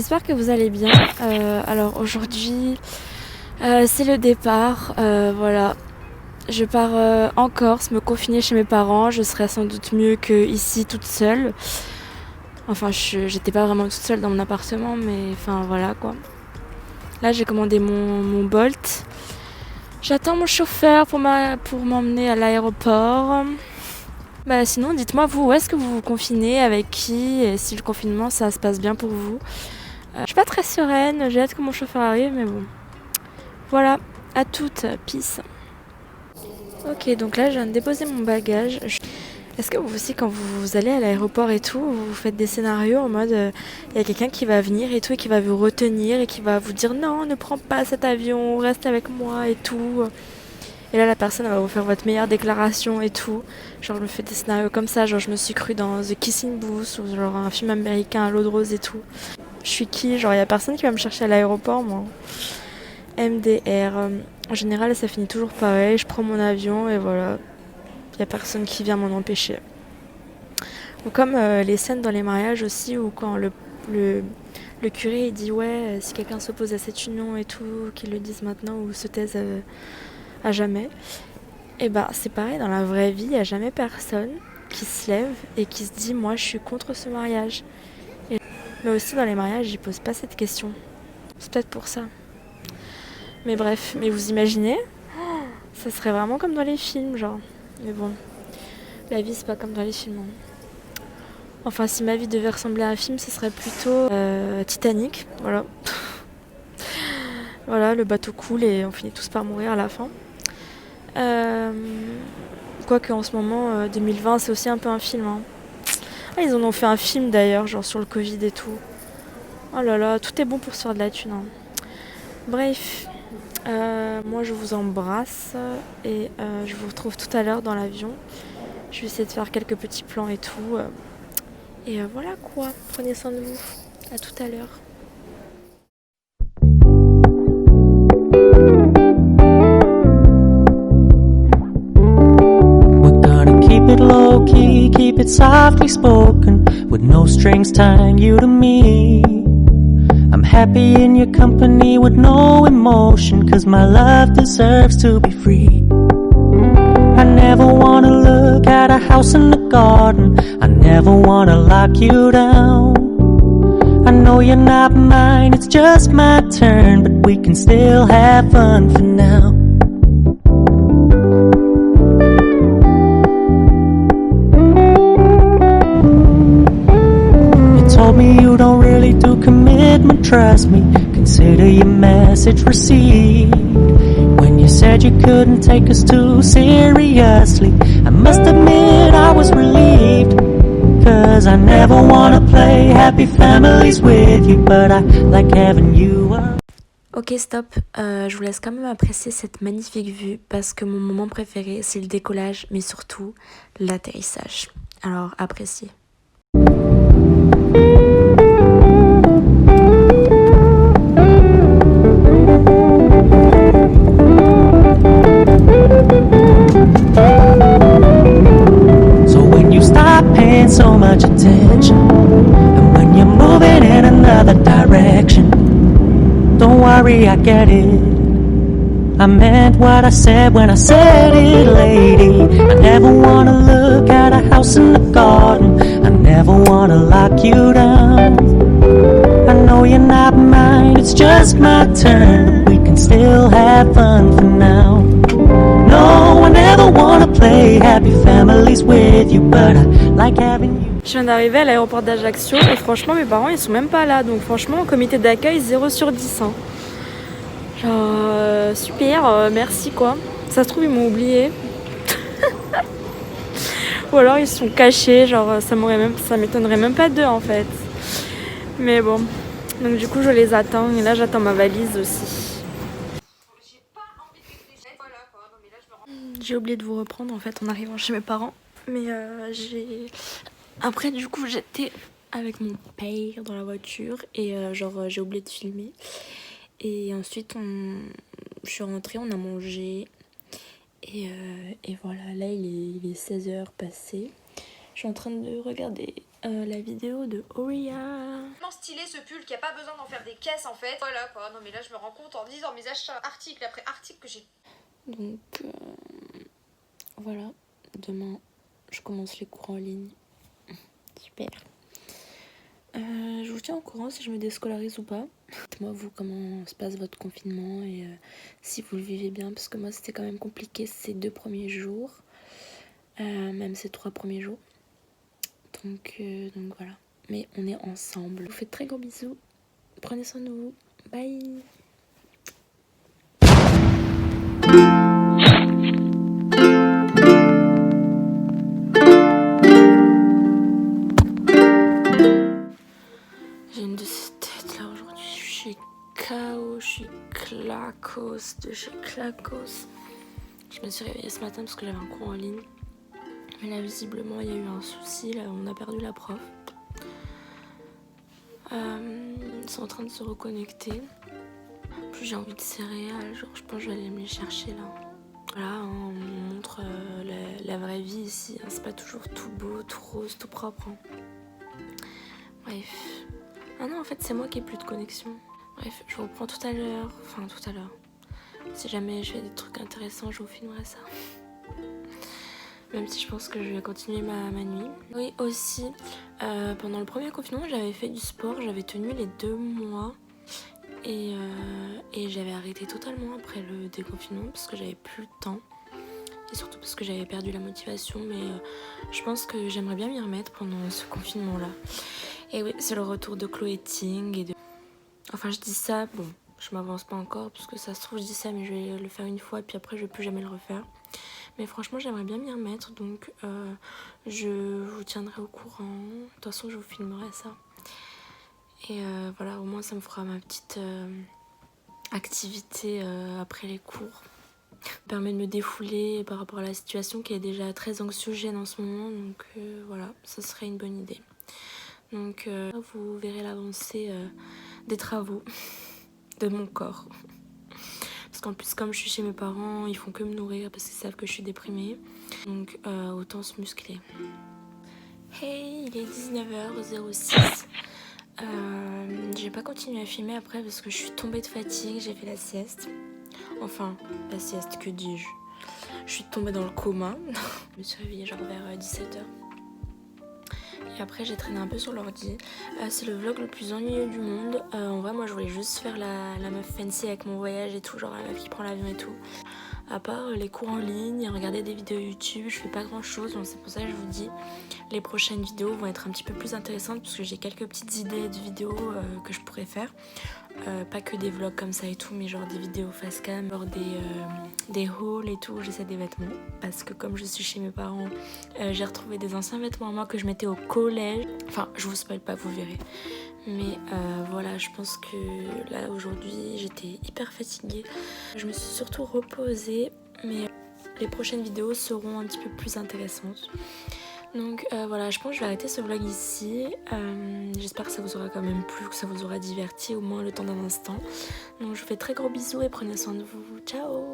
j'espère que vous allez bien. Alors aujourd'hui, c'est le départ. Voilà, je pars en Corse, me confiner chez mes parents. Je serai sans doute mieux que ici toute seule. Enfin, j'étais pas vraiment toute seule dans mon appartement, mais enfin voilà quoi. Là, j'ai commandé mon Bolt. J'attends mon chauffeur pour m'emmener à l'aéroport. Bah sinon, dites-moi vous, où est-ce que vous vous confinez, avec qui, et si le confinement ça se passe bien pour vous. Je suis pas très sereine, j'ai hâte que mon chauffeur arrive, mais bon. Voilà, à toutes, peace. Ok, donc là je viens de déposer mon bagage. Est-ce que vous aussi, quand vous allez à l'aéroport et tout, vous faites des scénarios en mode y a quelqu'un qui va venir et tout, et qui va vous retenir et qui va vous dire non, ne prends pas cet avion, reste avec moi et tout. Et là, la personne elle va vous faire votre meilleure déclaration et tout. Genre, je me fais des scénarios comme ça. Genre, je me suis crue dans The Kissing Booth ou genre un film américain à l'eau de rose et tout. Je suis qui? Genre, il y a personne qui va me chercher à l'aéroport, moi. MDR. En général, ça finit toujours pareil. Je prends mon avion et voilà. Il y a personne qui vient m'en empêcher. Ou comme les scènes dans les mariages aussi, où quand le curé il dit ouais, si quelqu'un s'oppose à cette union et tout, qu'il le dise maintenant ou se taise à jamais. Et bah c'est pareil, dans la vraie vie, il n'y a jamais personne qui se lève et qui se dit moi je suis contre ce mariage. Mais aussi dans les mariages, ils posent pas cette question. C'est peut-être pour ça. Mais bref, mais vous imaginez, ça serait vraiment comme dans les films, genre. Mais bon, la vie c'est pas comme dans les films. Hein. Enfin, si ma vie devait ressembler à un film, ce serait plutôt Titanic, voilà. Voilà, le bateau coule et on finit tous par mourir à la fin. Quoique en ce moment, 2020, c'est aussi un peu un film. Hein. Ah, ils en ont fait un film d'ailleurs, genre sur le Covid et tout. Oh là là, tout est bon pour se faire de la thune. Hein. Bref, moi je vous embrasse et je vous retrouve tout à l'heure dans l'avion. Je vais essayer de faire quelques petits plans et tout. Et voilà quoi, prenez soin de vous. À tout à l'heure. Keep it low key, keep it softly spoken, with no strings tying you to me. I'm happy in your company with no emotion, cause my love deserves to be free. I never wanna look at a house in the garden, I never wanna lock you down. I know you're not mine, it's just my turn, but we can still have fun for now. Told me you don't really do commitment, trust me, consider your message received. When you said you couldn't take us too seriously, I must admit I was relieved, cause I never wanna play happy families with you, but I like having you up. Ok, stop. Je vous laisse quand même apprécier cette magnifique vue parce que mon moment préféré, c'est le décollage, mais surtout l'atterrissage. Alors, appréciez. So when you stop paying so much attention, and when you're moving in another direction, don't worry, I get it. I meant what I said when I said it, lady. I never wanna look at a house in the garden, I never wanna lock you down. I know you're not mine, it's just my turn, we can still have fun for now. No, I never wanna play happy families with you, but I like having you. Je viens d'arriver à l'aéroport d'Ajaccio et franchement mes parents ils sont même pas là, donc franchement comité d'accueil 0 sur 10. Hein. Genre super, merci quoi. Ça se trouve ils m'ont oublié. Ou alors ils sont cachés, genre ça m'étonnerait même pas d'eux en fait. Mais bon, donc du coup je les attends et là j'attends ma valise aussi. J'ai oublié de vous reprendre en fait en arrivant chez mes parents, mais après du coup j'étais avec mon père dans la voiture et j'ai oublié de filmer. Et ensuite, je suis rentrée, on a mangé. Et voilà, là, il est 16h passé. Je suis en train de regarder la vidéo de Oria. Tellement stylé ce pull qu'il n'y a pas besoin d'en faire des caisses en fait. Voilà quoi, non mais là je me rends compte en disant mes achats article après article que j'ai. Donc voilà, demain je commence les cours en ligne. Super. Je vous tiens au courant si je me déscolarise ou pas. Dites-moi vous comment se passe votre confinement et si vous le vivez bien, parce que moi c'était quand même compliqué ces 2 premiers jours, même ces 3 premiers jours. Donc voilà. Mais on est ensemble. Je vous fais de très gros bisous. Prenez soin de vous. Bye. J'ai une de ces têtes là aujourd'hui. Je suis KO, je suis clacos de chez Clacos. Je me suis réveillée ce matin parce que j'avais un cours en ligne. Mais là visiblement il y a eu un souci, là on a perdu la prof. Ils sont en train de se reconnecter. En plus j'ai envie de céréales, genre je pense que je vais aller me les chercher là. Voilà, on montre la vraie vie ici, hein. C'est pas toujours tout beau, tout rose, tout propre. Hein. Bref. Ah non, en fait c'est moi qui ai plus de connexion. Bref, je vous reprends tout à l'heure. Enfin tout à l'heure. Si jamais je fais des trucs intéressants, je vous filmerai ça. Même si je pense que je vais continuer ma nuit. Oui, aussi, pendant le premier confinement, j'avais fait du sport. J'avais tenu les 2 mois. Et j'avais arrêté totalement après le déconfinement parce que j'avais plus le temps. Et surtout parce que j'avais perdu la motivation. Mais je pense que j'aimerais bien m'y remettre pendant ce confinement-là. Et oui, c'est le retour de Chloé Ting et de... Enfin, je dis ça, bon, je m'avance pas encore parce que ça se trouve, je dis ça, mais je vais le faire une fois et puis après, je vais plus jamais le refaire. Mais franchement, j'aimerais bien m'y remettre, donc je vous tiendrai au courant. De toute façon, je vous filmerai ça. Et voilà, au moins, ça me fera ma petite activité après les cours. Ça me permet de me défouler par rapport à la situation qui est déjà très anxiogène en ce moment. Donc voilà, ça serait une bonne idée. Donc vous verrez l'avancée des travaux de mon corps. Parce qu'en plus, comme je suis chez mes parents, ils font que me nourrir parce qu'ils savent que je suis déprimée. Donc autant se muscler. Hey, il est 19h06. J'ai pas continué à filmer après parce que je suis tombée de fatigue, j'ai fait la sieste. Enfin, la sieste, que dis-je? Je suis tombée dans le coma. Je me suis réveillée genre vers 17h. Et après j'ai traîné un peu sur l'ordi. C'est le vlog le plus ennuyeux du monde. En vrai moi je voulais juste faire la meuf fancy avec mon voyage et tout, genre la meuf qui prend l'avion et tout. À part les cours en ligne, regarder des vidéos YouTube, je fais pas grand chose. Donc c'est pour ça que je vous dis, les prochaines vidéos vont être un petit peu plus intéressantes parce que j'ai quelques petites idées de vidéos que je pourrais faire. Pas que des vlogs comme ça et tout, mais genre des vidéos face cam, genre des hauls et tout. J'essaie des vêtements parce que comme je suis chez mes parents, j'ai retrouvé des anciens vêtements à moi que je mettais au collège. Enfin, je vous spoil pas, vous verrez. Mais voilà, je pense que là aujourd'hui j'étais hyper fatiguée. Je me suis surtout reposée, mais les prochaines vidéos seront un petit peu plus intéressantes. Donc voilà, je pense que je vais arrêter ce vlog ici. J'espère que ça vous aura quand même plu, que ça vous aura diverti au moins le temps d'un instant. Donc je vous fais très gros bisous et prenez soin de vous. Ciao!